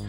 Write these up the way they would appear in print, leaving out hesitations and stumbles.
Hey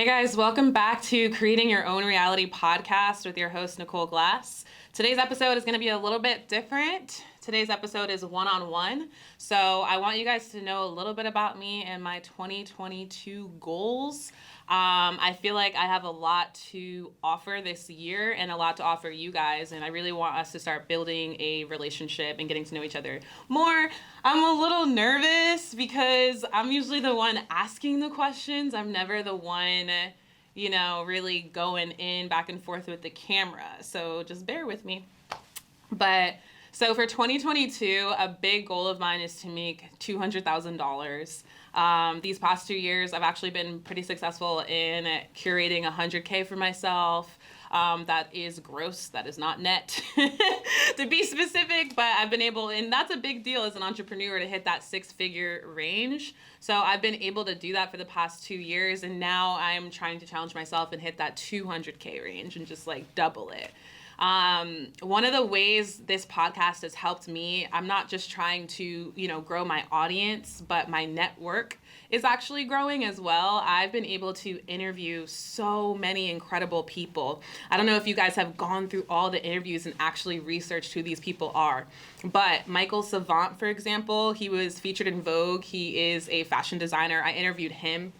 guys, welcome back to Creating Your Own Reality podcast with your host, Nicole Glass. Today's episode is going to be a little bit different. Today's episode is one-on-one. So I want you guys to know a little bit about me and my 2022 goals. I feel like I have a lot to offer this year and a lot to offer you guys, and I really want us to start building a relationship and getting to know each other more. I'm a little nervous because I'm usually the one asking the questions. I'm never the one, really going in back and forth with the camera. So just bear with me. So for 2022, a big goal of mine is to make $200,000. These past 2 years, I've actually been pretty successful in curating 100K for myself. That is gross. That is not net, to be specific, but I've been able, and that's a big deal as an entrepreneur, to hit that 6-figure range. So I've been able to do that for the past 2 years, and now I'm trying to challenge myself and hit that 200K range and just double it. One of the ways this podcast has helped me, I'm not just trying to, grow my audience, but my network is actually growing as well. I've been able to interview so many incredible people. I don't know if you guys have gone through all the interviews and actually researched who these people are, but Michael Savant, for example, he was featured in Vogue. He is a fashion designer. I interviewed him.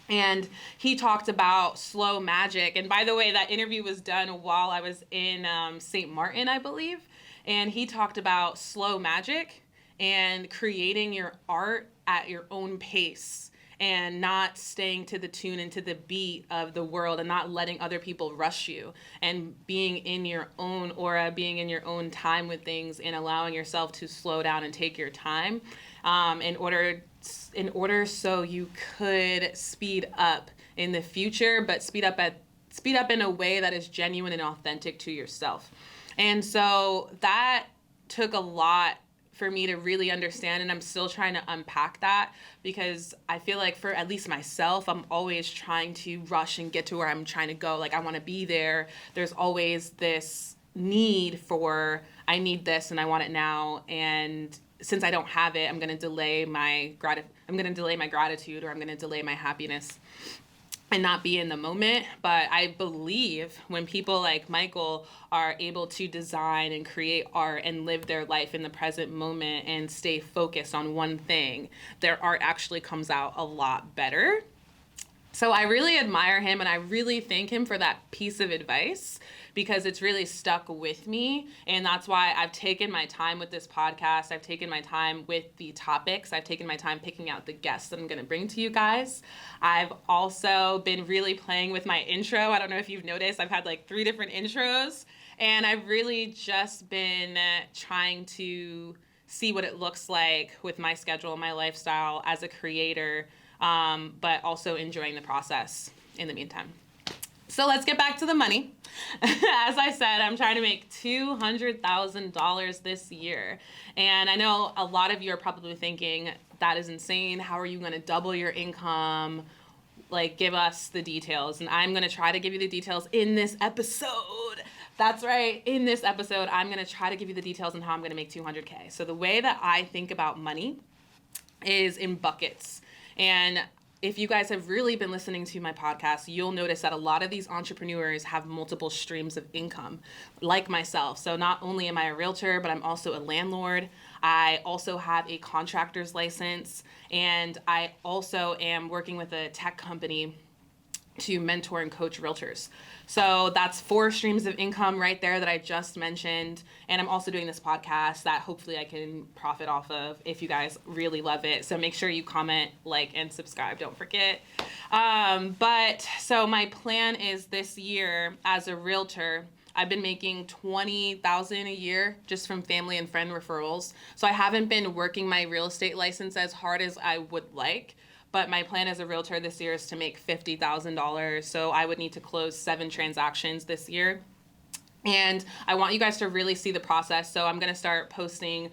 And he talked about slow magic. And by the way, that interview was done while I was in St. Martin, I believe. And he talked about slow magic and creating your art at your own pace and not staying to the tune and to the beat of the world and not letting other people rush you and being in your own aura, being in your own time with things and allowing yourself to slow down and take your time in order so you could speed up in the future, but speed up in a way that is genuine and authentic to yourself. And so that took a lot for me to really understand, and I'm still trying to unpack that because I feel like for at least myself, I'm always trying to rush and get to where I'm trying to go. I want to be there. There's always this need for, I need this and I want it now, and since I don't have it, I'm going to delay my gratitude, or I'm going to delay my happiness and not be in the moment. But I believe when people like Michael are able to design and create art and live their life in the present moment and stay focused on one thing, their art actually comes out a lot better. So I really admire him, and I really thank him for that piece of advice because it's really stuck with me. And that's why I've taken my time with this podcast. I've taken my time with the topics. I've taken my time picking out the guests that I'm going to bring to you guys. I've also been really playing with my intro. I don't know if you've noticed, I've had 3 different intros, and I've really just been trying to see what it looks like with my schedule, my lifestyle as a creator, but also enjoying the process in the meantime. So let's get back to the money. As I said, I'm trying to make $200,000 this year. And I know a lot of you are probably thinking, that is insane. How are you going to double your income? Give us the details. And I'm going to try to give you the details in this episode. That's right. In this episode, I'm going to try to give you the details on how I'm going to make $200K. So the way that I think about money is in buckets. And if you guys have really been listening to my podcast, you'll notice that a lot of these entrepreneurs have multiple streams of income, like myself. So not only am I a realtor, but I'm also a landlord. I also have a contractor's license, and I also am working with a tech company to mentor and coach realtors. So that's 4 streams of income right there that I just mentioned. And I'm also doing this podcast that hopefully I can profit off of if you guys really love it. So make sure you comment, like, and subscribe. Don't forget. So my plan is this year as a realtor, I've been making $20,000 a year just from family and friend referrals. So I haven't been working my real estate license as hard as I would like. But my plan as a realtor this year is to make $50,000. So I would need to close 7 transactions this year. And I want you guys to really see the process. So I'm going to start posting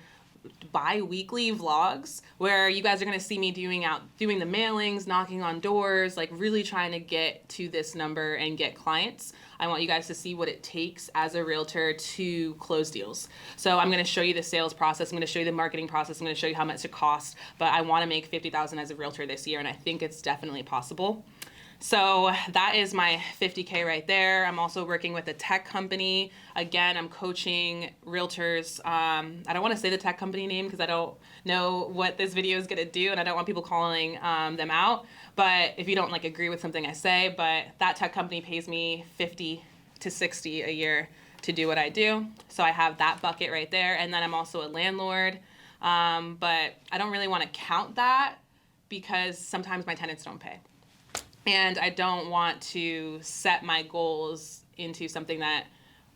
bi-weekly vlogs where you guys are going to see me doing the mailings, knocking on doors, like really trying to get to this number and get clients. I want you guys to see what it takes as a realtor to close deals. So I'm going to show you the sales process. I'm going to show you the marketing process. I'm going to show you how much it costs, but I want to make $50,000 as a realtor this year. And I think it's definitely possible. So that is my 50K right there. I'm also working with a tech company. Again, I'm coaching realtors. I don't want to say the tech company name because I don't know what this video is going to do, and I don't want people calling them out. But if you don't like agree with something I say, but that tech company pays me 50 to 60 a year to do what I do. So I have that bucket right there. And then I'm also a landlord. But I don't really want to count that because sometimes my tenants don't pay. And I don't want to set my goals into something that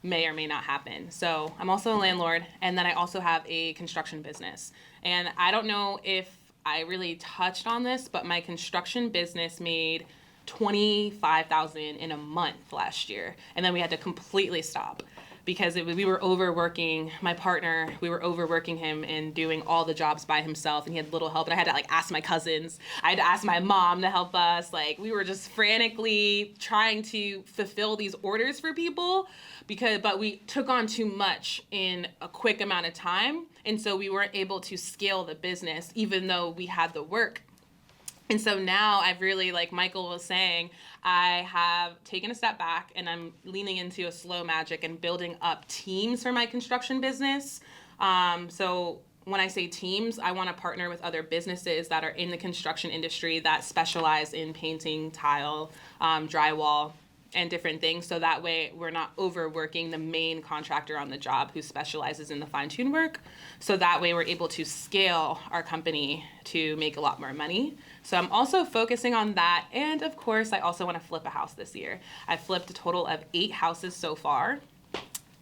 may or may not happen. So I'm also a landlord, and then I also have a construction business. And I don't know if I really touched on this, but my construction business made $25,000 in a month last year. And then we had to completely stop because we were overworking my partner. We were overworking him and doing all the jobs by himself, and he had little help. And I had to ask my cousins. I had to ask my mom to help us. We were just frantically trying to fulfill these orders for people but we took on too much in a quick amount of time. And so we weren't able to scale the business even though we had the work. And so now I've really, like Michael was saying, I have taken a step back and I'm leaning into a slow magic and building up teams for my construction business. So when I say teams, I want to partner with other businesses that are in the construction industry that specialize in painting, tile, drywall, and different things. So that way we're not overworking the main contractor on the job who specializes in the fine-tune work. So that way we're able to scale our company to make a lot more money. So I'm also focusing on that. And of course, I also want to flip a house this year. I flipped a total of 8 houses so far.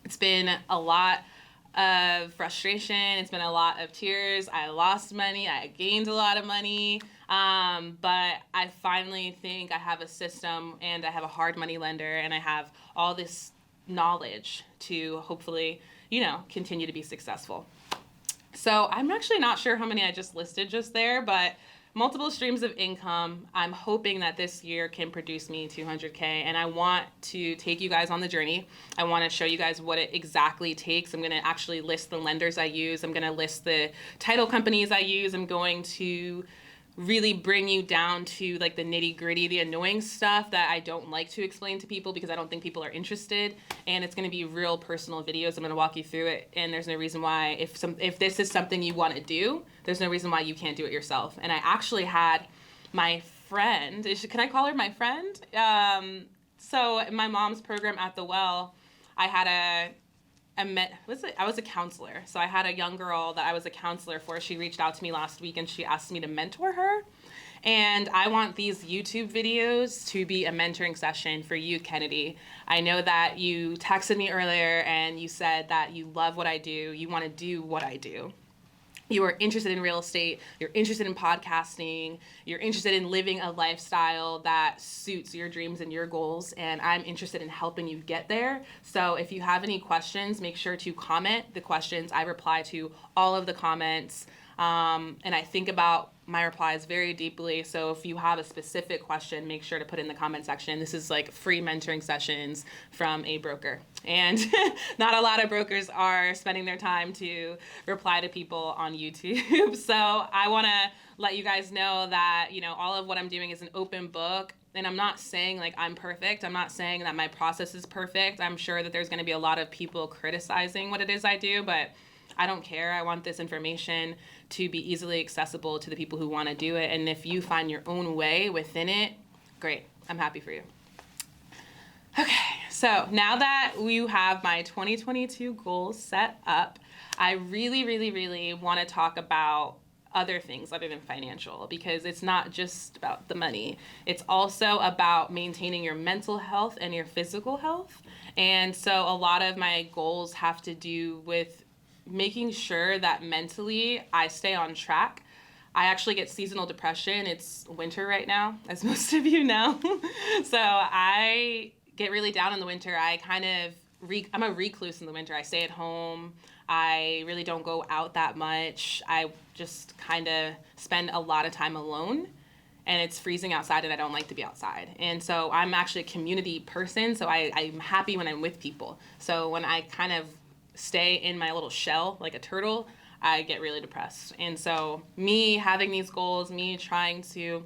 It's been a lot of frustration. It's been a lot of tears. I lost money. I gained a lot of money. But I finally think I have a system and I have a hard money lender and I have all this knowledge to hopefully, continue to be successful. So I'm actually not sure how many I just listed just there, but multiple streams of income. I'm hoping that this year can produce me 200K, and I want to take you guys on the journey. I want to show you guys what it exactly takes. I'm going to actually list the lenders I use. I'm going to list the title companies I use. I'm going to really bring you down to the nitty gritty, the annoying stuff that I don't like to explain to people because I don't think people are interested. And it's going to be real personal videos. I'm going to walk you through it. And there's no reason why, if this is something you want to do, there's no reason why you can't do it yourself. And I actually had my friend, can I call her my friend? So in my mom's program at the Well, I was a counselor. So I had a young girl that I was a counselor for. She reached out to me last week and she asked me to mentor her. And I want these YouTube videos to be a mentoring session for you, Kennedy. I know that you texted me earlier and you said that you love what I do. You want to do what I do. You are interested in real estate, you're interested in podcasting, you're interested in living a lifestyle that suits your dreams and your goals, and I'm interested in helping you get there. So if you have any questions, make sure to comment the questions. I reply to all of the comments, and I think about my replies very deeply. So if you have a specific question, make sure to put in the comment section. This is free mentoring sessions from a broker. And not a lot of brokers are spending their time to reply to people on YouTube. So I want to let you guys know that, all of what I'm doing is an open book. And I'm not saying I'm perfect. I'm not saying that my process is perfect. I'm sure that there's going to be a lot of people criticizing what it is I do, but I don't care. I want this information to be easily accessible to the people who want to do it. And if you find your own way within it, great. I'm happy for you. Okay, so now that you have my 2022 goals set up, I really, really, really want to talk about other things other than financial, because it's not just about the money. It's also about maintaining your mental health and your physical health. And so a lot of my goals have to do with making sure that mentally I stay on track. I actually get seasonal depression. It's winter right now, as most of you know. So I get really down in the winter. I kind of I'm a recluse in the winter. I stay at home. I really don't go out that much. I just kind of spend a lot of time alone, and it's freezing outside and I don't like to be outside. And so I'm actually a community person, so I'm happy when I'm with people. So when I kind of stay in my little shell like a turtle, I get really depressed. And so me having these goals, me trying to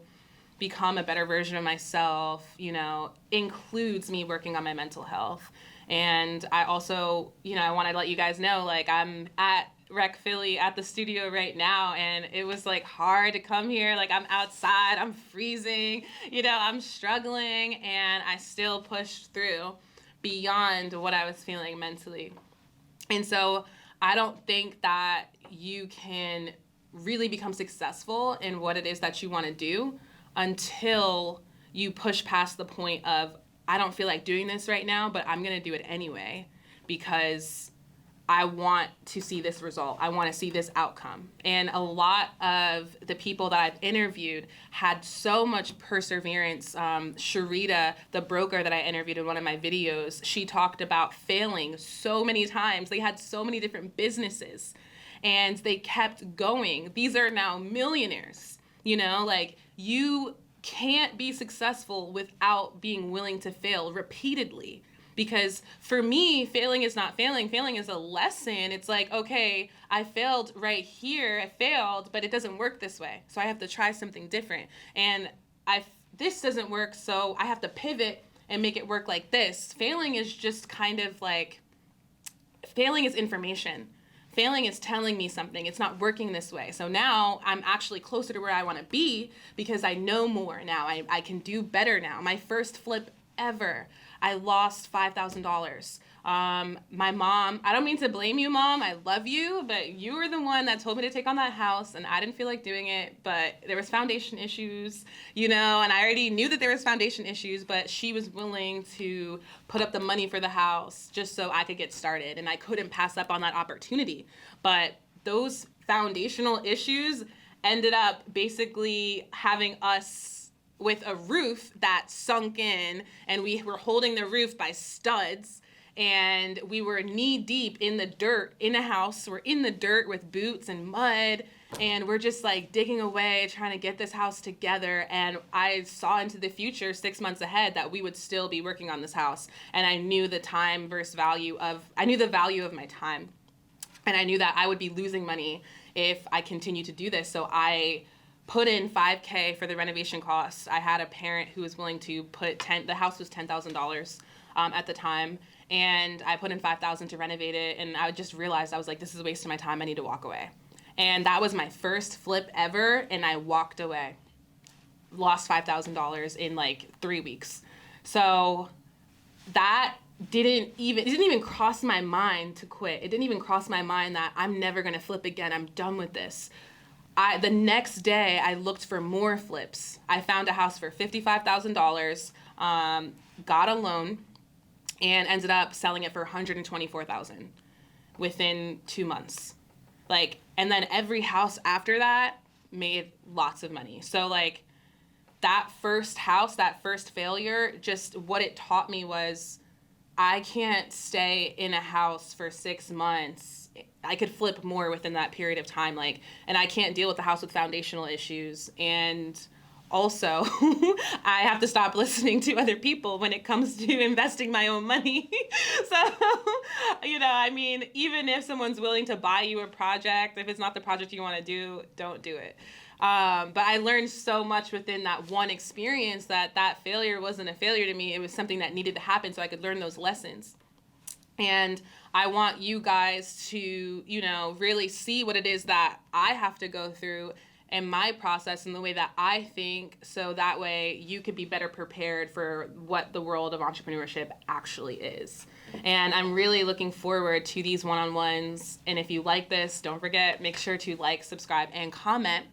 become a better version of myself, you know, includes me working on my mental health. And I also, you know, I want to let you guys know, like, I'm at Rec Philly at the studio right now, and it was like hard to come here. Like, I'm outside, I'm freezing, you know, I'm struggling, and I still pushed through beyond what I was feeling mentally. And so I don't think that you can really become successful in what it is that you want to do until you push past the point of, I don't feel like doing this right now, but I'm going to do it anyway because I want to see this result. I want to see this outcome. And a lot of the people that I've interviewed had so much perseverance. Sharita, the broker that I interviewed in one of my videos, she talked about failing so many times. They had so many different businesses and they kept going. These are now millionaires, you know, like, you can't be successful without being willing to fail repeatedly. Because for me, failing is not failing. Failing is a lesson. It's like, okay, I failed right here. I failed, but it doesn't work this way. So I have to try something different. And this doesn't work, so I have to pivot and make it work like this. Failing is just kind of like, failing is information. Failing is telling me something. It's not working this way. So now I'm actually closer to where I want to be because I know more now. I can do better now. My first flip ever, I lost $5,000. My mom, I don't mean to blame you, Mom. I love you, but you were the one that told me to take on that house, and I didn't feel like doing it, but there was foundation issues, you know, and I already knew that there was foundation issues, but she was willing to put up the money for the house just so I could get started, and I couldn't pass up on that opportunity. But those foundational issues ended up basically having us with a roof that sunk in, and we were holding the roof by studs, and we were knee deep in the dirt in a house. We're in the dirt with boots and mud, and we're just like digging away, trying to get this house together. And I saw into the future 6 months ahead that we would still be working on this house. And I knew the time versus value I knew the value of my time. And I knew that I would be losing money if I continued to do this. So I put in $5,000 for the renovation costs. I had a parent who was willing to put the house was $10,000 at the time, and I put in $5,000 to renovate it, and I just realized, I was like, this is a waste of my time, I need to walk away. And that was my first flip ever, and I walked away. Lost $5,000 in like 3 weeks. So that didn't even cross my mind to quit. It didn't even cross my mind that I'm never gonna flip again, I'm done with this. The next day, I looked for more flips. I found a house for $55,000, got a loan, and ended up selling it for $124,000 within 2 months. Like, and then every house after that made lots of money. So like, that first house, that first failure, just what it taught me was, I can't stay in a house for 6 months. I could flip more within that period of time, like, and I can't deal with the house with foundational issues. And also, I have to stop listening to other people when it comes to investing my own money. So, you know, I mean, even if someone's willing to buy you a project, if it's not the project you want to do, don't do it. But I learned so much within that one experience that failure wasn't a failure to me. It was something that needed to happen so I could learn those lessons. And I want you guys to, you know, really see what it is that I have to go through and my process and the way that I think, so that way you could be better prepared for what the world of entrepreneurship actually is. And I'm really looking forward to these one-on-ones. And if you like this, don't forget, make sure to like, subscribe, and comment.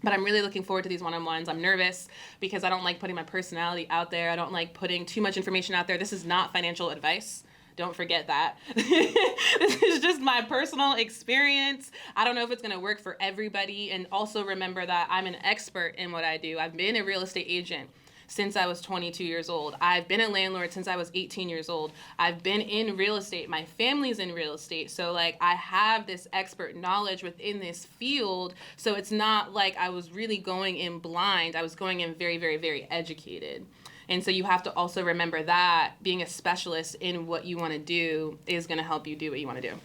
But I'm really looking forward to these one-on-ones. I'm nervous because I don't like putting my personality out there. I don't like putting too much information out there. This is not financial advice. Don't forget that. This is just my personal experience. I don't know if it's going to work for everybody. And also remember that I'm an expert in what I do. I've been a real estate agent. since I was 22 years old. I've been a landlord since I was 18 years old. I've been in real estate. My family's in real estate. So like I have this expert knowledge within this field. So it's not like I was really going in blind. I was going in very, very, very educated. And so you have to also remember that being a specialist in what you want to do is going to help you do what you want to do.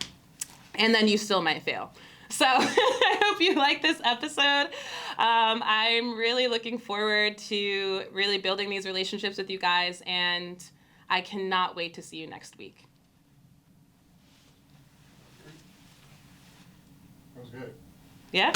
And then you still might fail. So I hope you like this episode. I'm really looking forward to really building these relationships with you guys, and I cannot wait to see you next week. That was good. Yeah?